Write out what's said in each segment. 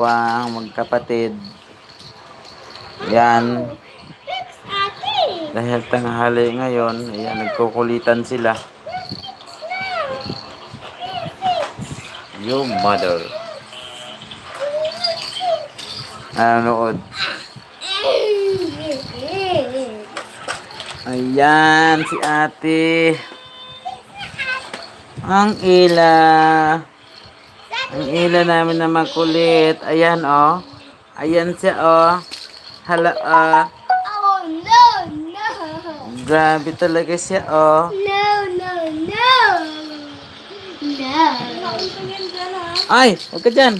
Ang magkapatid. Yan. Dahil tanghali ngayon, ayan, nagkukulitan sila. Yung mother. Nanonood. Ayan, si ate. Ang ila. Ang ila namin na makulit. Ayan, oh. Ayan siya, oh. Hala, Oh, no, no. grabe talaga siya, oh. No, no, no. No. Ay, huwag ka dyan.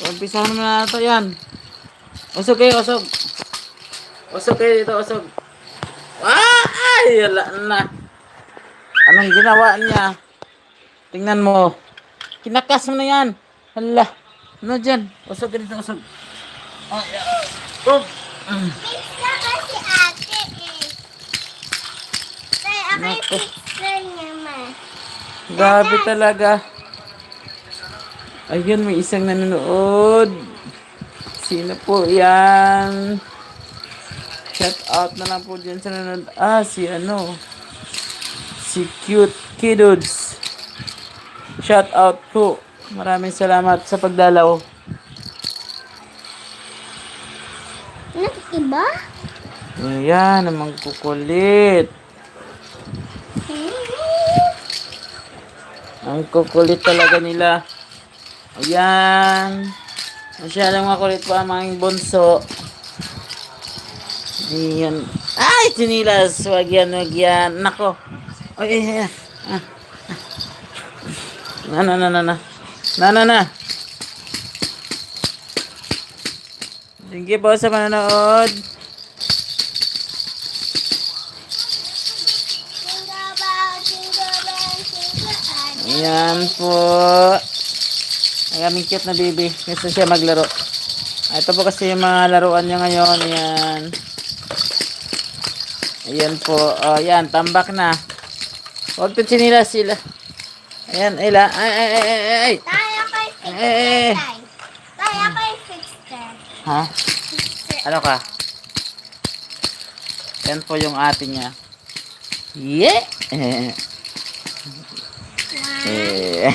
Umpisahan mo na ito, yan. Usog kayo, usog. Usog kayo dito, usog. Ay, wala na. Anong ginawa niya? Tingnan mo. Kinakas mo na yan. Hala. Ano dyan? Usog ka dito, usog. Ay, oh. Pizza kasi ate eh. Kaya ako yung Nako. pizza niya ma. Grabe talaga. Ayun, may isang nanonood. Sino po yan? Shout out na lang po dyan sa nanonood. Si ano? Si Cute Kiddos. Shout out po. Maraming salamat sa pagdalaw. Iba? Ayan, namang kukulit. Ang kukulit talaga nila. Ayan. Masyadong makulit pa ang mga bunso. Ayan. Ay, sinilas. Wag yan, wag yan. Nako. Ay, ay, ay. Na. Thank you po sa manonood. Jingle bell, jingle bell, jingle all. Ayan po. Ay, aming cute na baby. Gusto siya maglaro. Ito po kasi yung mga laruan niya ngayon. Ayan. Ayan po. O, ayan. Tambak na. Huwag to sinilas sila. Ayan, ila. Ay. Tayo kay Eh. fixer. Tayo kay fixer. Ha? Ano ka? Yan po yung ate niya. Yeah! One, two,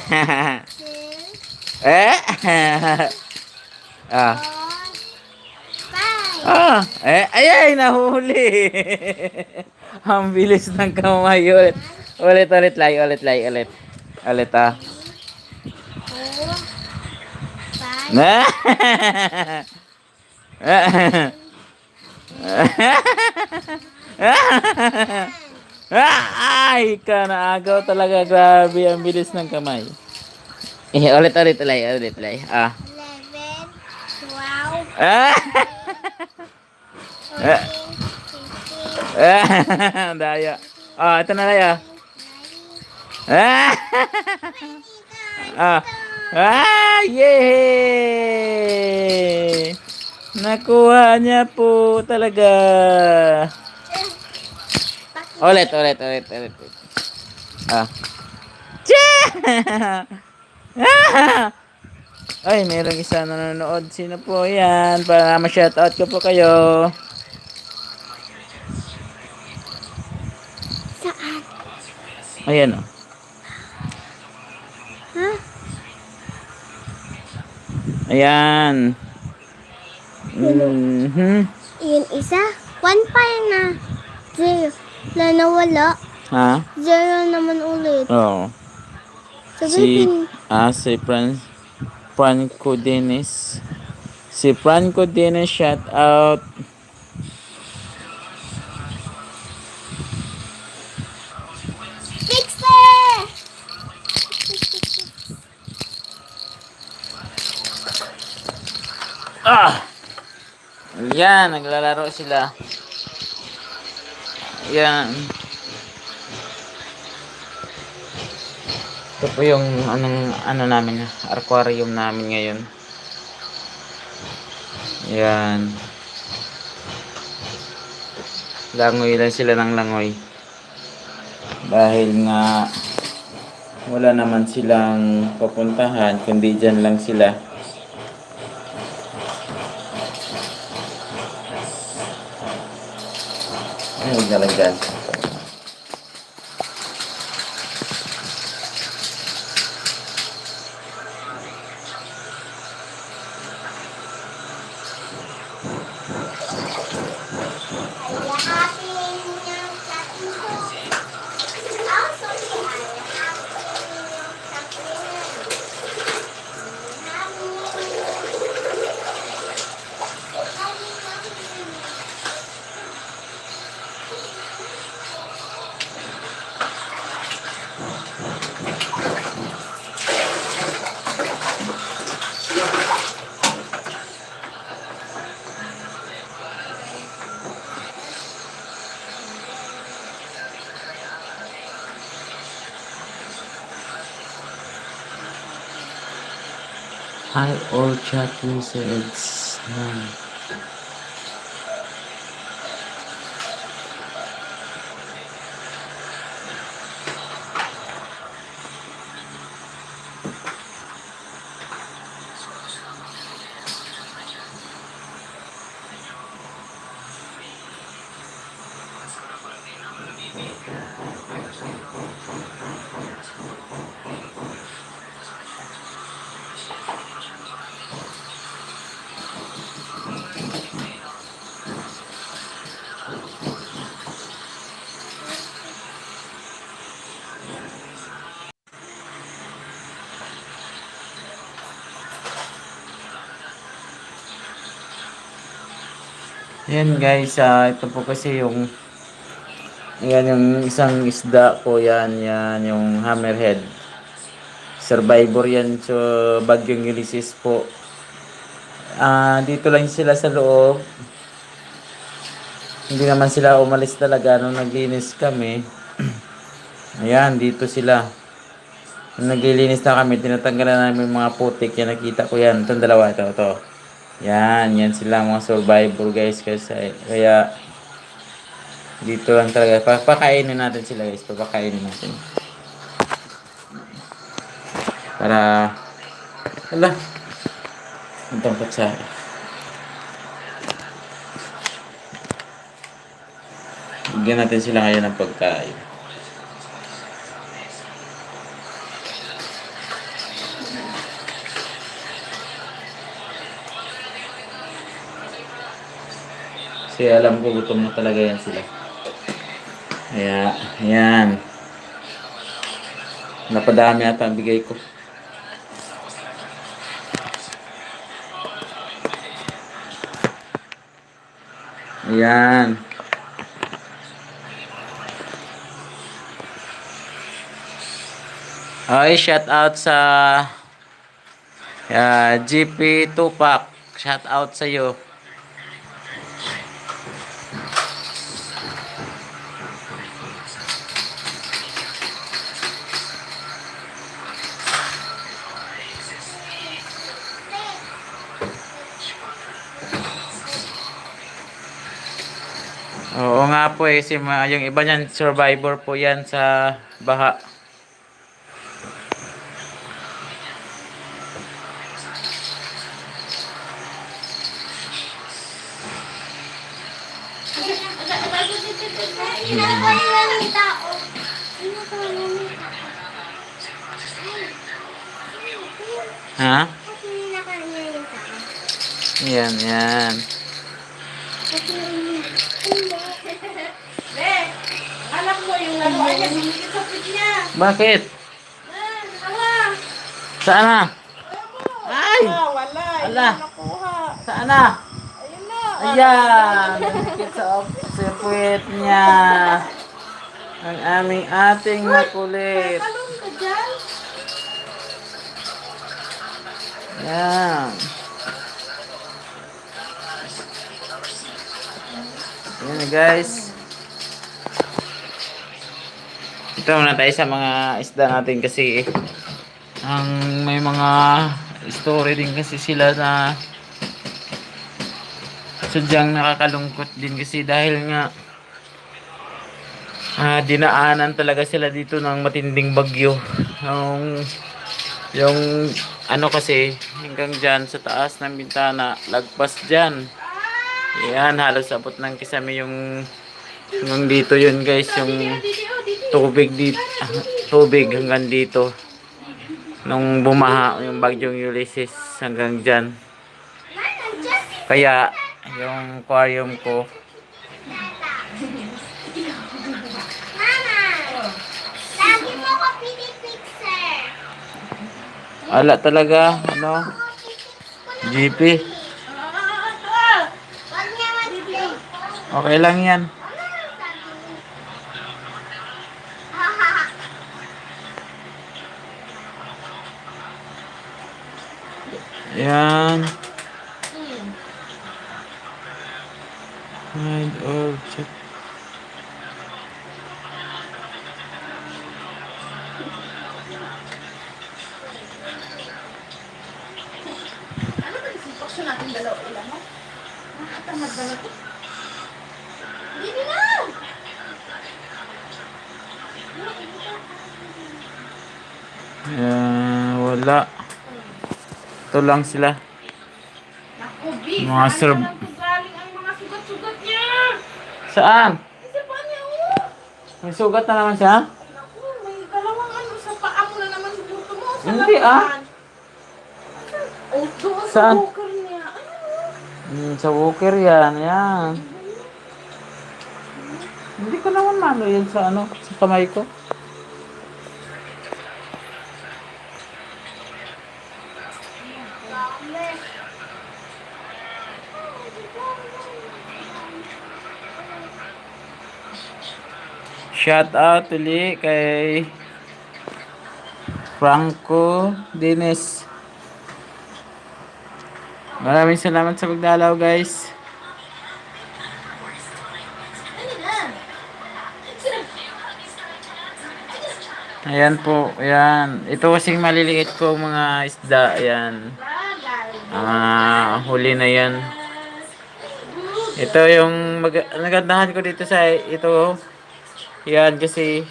Eh? four, five. Ay, nahuli. Ang bilis ng kamay. Ulit, lay. Ulit, ah. 4, 5. Na? Ay, ka naagaw talaga. Grabe, ang bilis ng kamay. Ulit, lay. 11, 12, Ah! 14, 15, Daya. Ito na Laya. Ah! 20. Yay! Nakuha niya po talaga. Ulit. Tcha! Ay, mayroong isa na nanonood. Sino po yan? Para ma-shoutout ko po kayo. Saan? Ayan, oh. Huh? Ayan. Yun isa. 1 pa yun na. 0. Na nawala. Ha? 0 naman ulit. Oo. Sabihin. Si Franco Dennis. Si Franco Dennis, shout out. Fixer! Ayan, naglalaro sila. Ayan. Ito po yung ano namin, aquarium namin ngayon. Ayan. Langoy lang sila ng langoy. Dahil nga wala naman silang pupuntahan, kundi dyan lang sila. Ay, huwag na lang dyan. Yakapin niya sa iso. Also, yakapin niya sa Hi, all chat wizards. Yan guys, ito po kasi yung yan yung isang isda ko yan yung hammerhead. Survivor yan sa Bagyong Ulysses po. Dito lang sila sa loob. Hindi naman sila umalis talaga nung naglinis kami. Ayan, dito sila. Nung naglilinis na kami, tinatanggalan namin yung mga putik. Yan, nakita ko yan. Itong dalawa, ito. Yan sila mga survivor guys. Kaya dito lang talaga. Papakainin natin sila guys. Papakainin natin. Para, wala. Ang tangkat sa bigyan natin sila ngayon ng pagkain. Kasi alam ko gutom na talaga yan sila. Kaya, ayan. Napadami ata ang bigay ko. Ayan. Okay, shout out sa GP Tupac. Shout out sa iyo. Oo nga po yung iba niyan survivor po yan sa baha. Ha? Yan. Alam mo yung laruan niya, bumigit sa pit niya. Bakit? Awa. Saan na? Ay! Wala. Ala. Nakuha. Saan na? Ayun na. Ayan! Bumigit sa puwet niya. Ang aming ating makulit. Talon ka dyan. Yan. Yan na guys. Ito muna tayo sa mga isda natin kasi may mga story din kasi sila na sadyang nakakalungkot din kasi dahil nga dinaanan talaga sila dito ng matinding bagyo. Yung ano kasi hanggang dyan sa taas ng bintana lagpas dyan. Yan, halos abot ng kisame yung Hanggang dito yun guys, yung tubig dito, tubig hanggang dito. Nung bumaha yung bagyong Ulysses hanggang dyan. Kaya yung aquarium ko Mama, lagi mo ko pinipicture. ala talaga, ano, GP. Wag niya mag-play. Okay lang yan. Yan. Hide all check. Ano ba yung box natin dalawa ilan mo? Nakatamad ba na ito? Hindi na! Wala. Ito lang sila. Naku, B, Mga saan serb. na lang kung galing ang mga sugat-sugat niya? Saan? Isa pa niya, oh! May sugat na naman siya? Naku, may dalawang ano sa paa mo na naman sa buto mo. Sa Hindi, labahan. Oh, doon sa Saan? bukar niya. Ano? Sa walker yan. Yan. Hindi ko naman mano yan sa ano, sa kamay ko. Shout out uli kay Franco Dines. Maraming salamat sa pagdalaw guys. Ayan po, ayan. Ito kasing maliliit ko mga isda, ayan. Huli na yan. Ito yung nagandahan ko dito sa ito. Yan kasi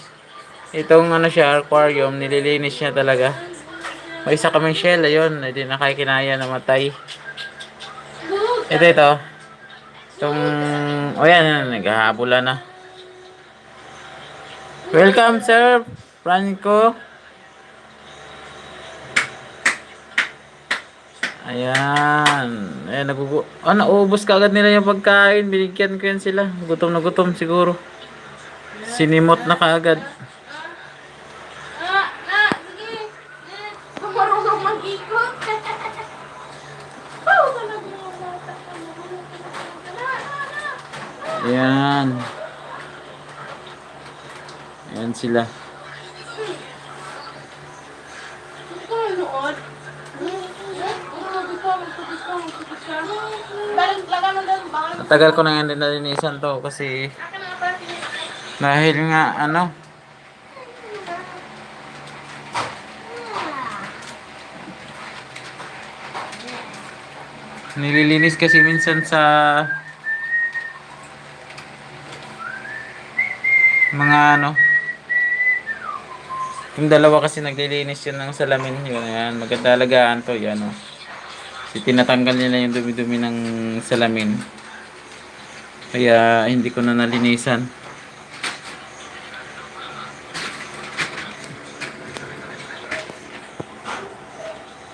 itong ano siya, aquarium, nililinis niya talaga. May isa kaming shell, ayun, hindi na kaya kinaya namatay. Ito. Itong, o yan, naghahabula na. Welcome sir, Franco. Ayan. Ayan, naubos ka agad nila yung pagkain. Binigyan ko yan sila. Gutom na gutom siguro. Sinimot na kaagad. Sige. Marunong mag-ikot. Oh, talaga mga bata. Ayan. Ayan sila. Matagal ko na yan din nalinisan to kasi dahil nga ano, nililinis kasi minsan sa mga ano, yung dalawa kasi naglilinis yun ng salamin yun. Ayan, maganda alagaan to yan o. Kasi tinatanggal nila yung dumi-dumi ng salamin. Kaya hindi ko na nalinisan.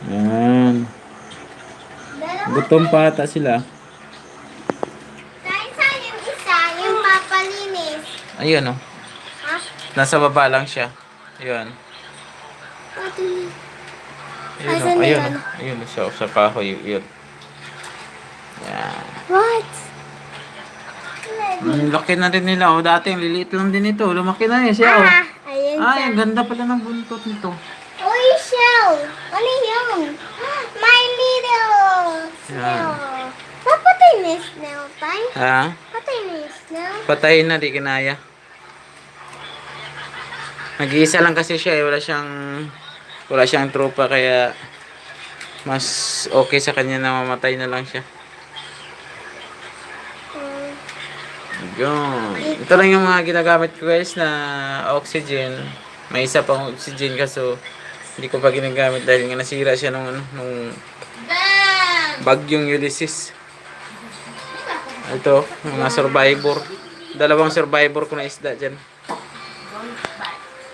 Ayan. Gutom pa ata sila. Dahil saan yung isa, yung papalinis? Ayun o. Ha? Nasa baba lang siya. Ayun. Ayun o. Asan Ayun yung o. Ayun o. Sa kahoy. Ayun. Ayan. What? Ang laki na rin nila. O dati ang liliit lang din ito. Lumaki na yun siya o. Ayun Ay, siya. ang ganda pala ng buntot nito. Uy, shell! Ano yun? My little snail. Papatay na yung snail, tay? Ha? Patay na yung snail. Patayin na, di kinaya. Nag-iisa lang kasi siya eh. Wala siyang tropa kaya mas okay sa kanya na mamatay na lang siya. Yun. Ito lang yung mga ginagamit ko guys na oxygen. May isa pang oxygen kaso hindi ko pa ginagamit dahil nga nasira siya nung bagyong Ulysses. Ito, mga survivor. Dalawang survivor ko na isda dyan.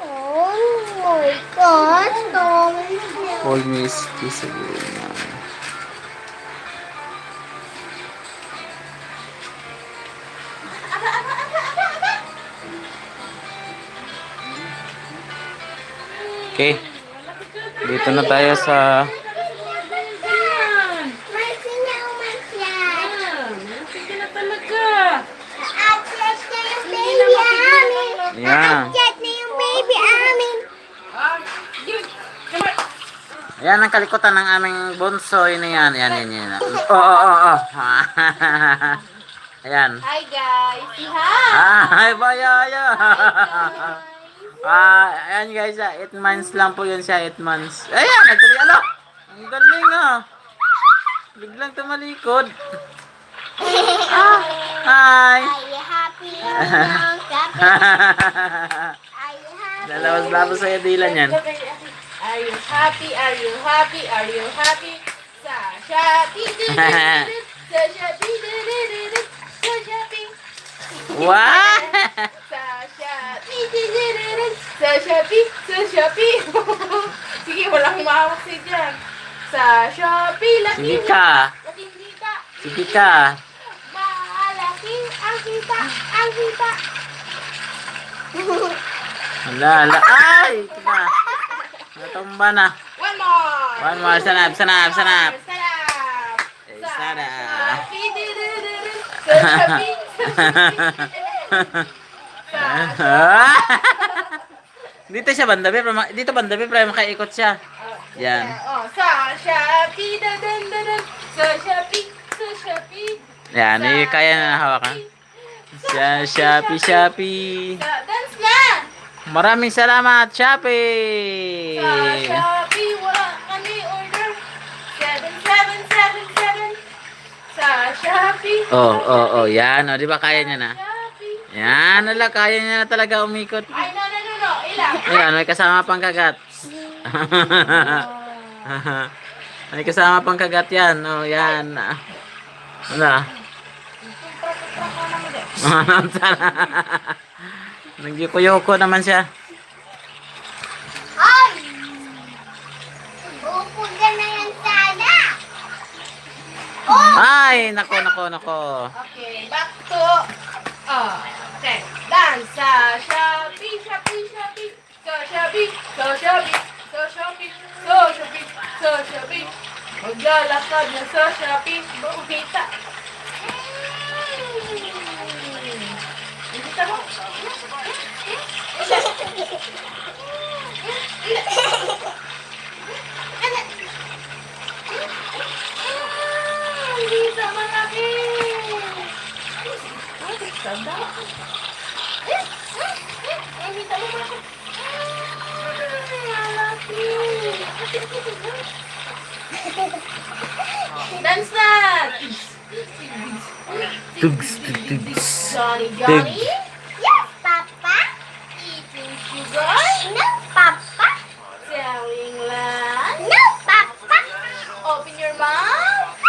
Oh my gosh, Tommy. Hold me peaceable na. Okay. Dito na tayo sa May sinyaw, may flag. Sige na talaga. Aakyat na yung baby amin. Yeah. Aakyat na yung baby amin. Yun. Come on. Ayan ang kalikutan ng aming bonsoy na yan. Yan. Oo. Ayan. Hi guys. Hi. Ay, bayaya. Ayan guys, 8 months lang po yun siya, 8 months. Ayan, nagtuloy, alo. Ang galing Biglang tumalikod. Hi. Are you happy? Are you happy? Lalawas-lawas sa'yo dilan yan. Are you happy? Are you happy? Are you happy? Sasha, Sasha, Sasha, Wow! Sasha, Sasha, sige, walang mahawak si dyan. Sa Shopee, laki Sige ka. laking kita. Sige ka. Malaki ang kita, ang kita. Ala. Ay! Ito na. Natumba na. One more. One more. Sanap. Sarap. Sarap. Sa Shopee. Dito siya bandabi. Dito bandabi. Para makaikot siya. Yan. Oh, sa Shopee, dadan. Sa Shopee. Yan. Kaya na hawakan. Shopee. Dance na! Maraming salamat, Shopee! Sa Shopee, wala kami order. 7777. Sa Shopee. Oh. Yan. Di ba kaya niya na? Shopee. Yan. Kaya niya na talaga umikot. Ay, no. Ilang. Ayan, may kasama pang kagat. May kasama pang kagat yan. Oh, yan. Ano? Nagyuko-yoko naman siya. Ay! Upo ka na yan sana. Ay, nako. Okay, back to... okay. Dance sa Shopee. Sa Shopee. Maglalakad na sa Shopee. Bumita. Bumita mo? Bumita malaki. Tanda. Bumita mo malaki. Dance na! Tugs. Johnny? Yes, Papa. Eating sugar? No, Papa. Selling land? No, Papa. Open your mouth?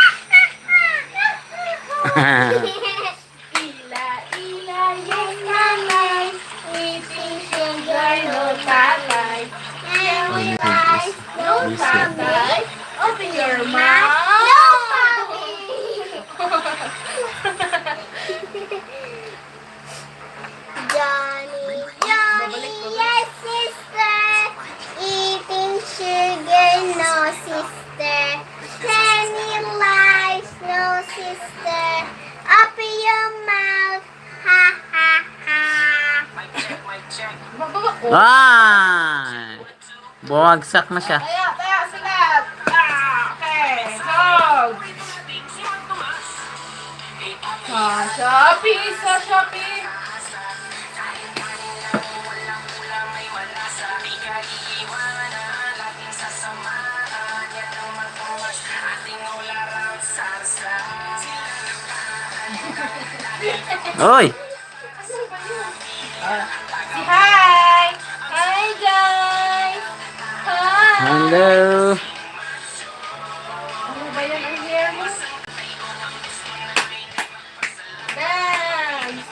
Yes, nanay. Eating sugar, no tatay. Selling land, no tatay. Open your mouth? No, Papi. Johnny, yes, sister. Eating sugar, no, sister. Telling lies, no, sister. Open your mouth. Ha, ha, ha. Bababa ko. Ay! Bumagsak na siya. Taya, silat. Okay, go. Sa Shopee. Oy! Si hi! Hi guys! Hi! Hello! Ano ba yan ang hair mo? Dance!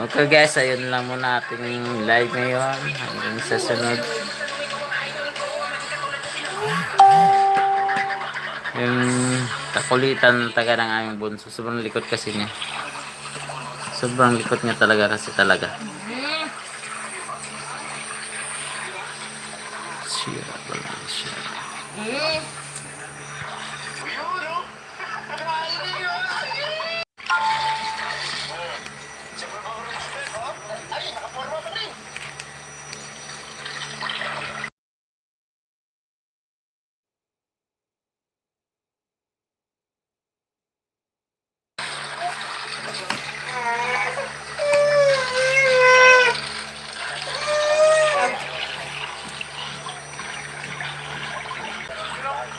Okay guys, ayun lang muna ating live ngayon. Hanggang sa sunod. Yung kakulitan taga ng aming bunso. Sobrang likot kasi niya. Sobrang likot niya talaga kasi talaga. Siya pala siya.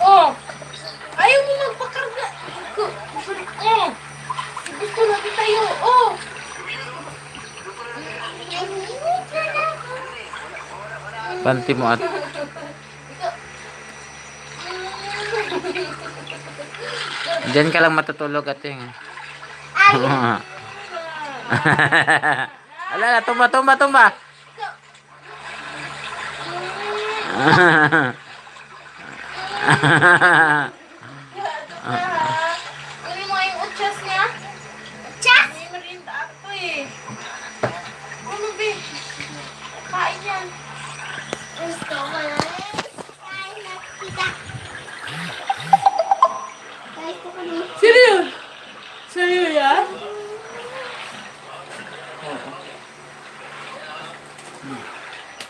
Oh! Ayaw mo magpakarga. Oh! Gusto natin tayo. Oh! Panty mo at diyan ka lang matutulog ating. Ala, tumba, tumba, tumba. Kunin mo yung utsyas niya. Chas! May merinda ako eh. Ano ba? Kain yan. Gusto ko na. Kain na kita. Guys, ko na. Seryo? Seryo yan?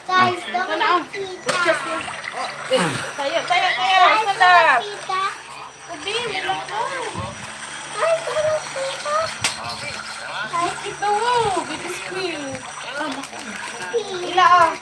Guys, gusto ko Ito na na ang kita. utsyas niya. Tayo, tayo, tayo. Sandap. Kita. Sabi, meron ko. Guys, gusto ko na kita. Ito, bilis ko. Kita. Ila ah.